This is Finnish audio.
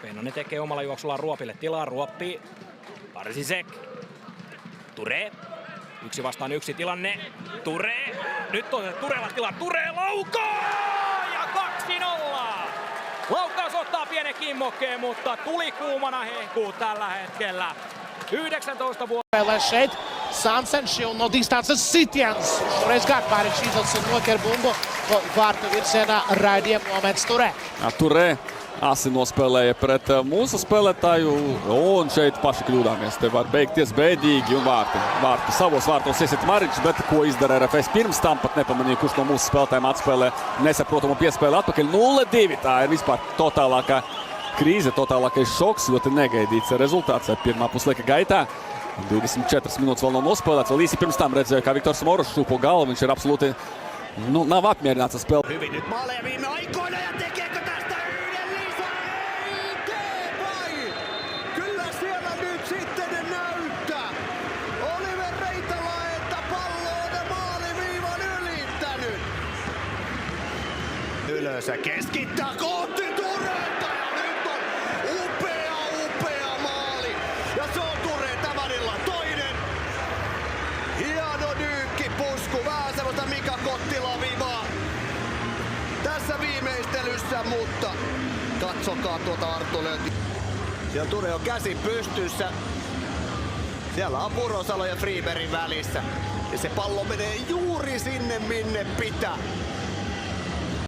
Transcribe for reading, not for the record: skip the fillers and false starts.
Pennanen tekee omalla juoksullaan Ruopille tilaa. Ruoppi. Parsisek. Ture. 1 vastaan 1 tilanne. Ture. Nyt on Turella tilaa. Ture laukaa! Ja 2-0! Laukaus ottaa pienen kimmokkeen, mutta tuli kuumana hehkuu tällä hetkellä. 19 vuotta. Šeit Sansenšil no distances sitiens. Šoreiz Gakmāriņš izlasa noķer bumbu vārtu virzienā Raidiem moments Ture. Ture asi nospēlēja pret mūsu spēlētāju, un šeit paši kļūdāmies. Te var beigties bēdīgi un vārti savos vārtos iesiet Mariņš, bet ko izdara RFS pirms tam, pat nepamanīja, kurš no mūsu spēlētājiem atspēlē nesaprotamu piespēli atpakaļ 0-2. Tā ir vispār totālākā krīze, totālākais šoks, ļoti negaidīts rezultāts pirmā puslaika gaitā. 24 minūtes vēl nav nospēlēts, vēl īsi pirms tam redzēju, kā Viktors Morošs šūpo galvu, viņš ir absolūti, nav apmierināts ar spēli. Hyvin nyt maaleja viime aikoina ja tekeekö tästä yhden lisää? Ei tee vai? Kyllä siellä nyt sitten ne näyttää. Oliver Reitala, että pallo on maaliviivan ylittänyt. Ylös ja keskittää kohti Turetta ja nyt on upea maali. Ja se on Ture Tavarilla toinen. Hieno nyykkipusku, vähän semmoista Mika Kottila-vivaa tässä viimeistelyssä, mutta katsokaa tuota Arttu Lööti. Siellä Ture on käsi pystyssä. Siellä on Purosalo ja Freebergin välissä. Ja se pallo menee juuri sinne minne pitää.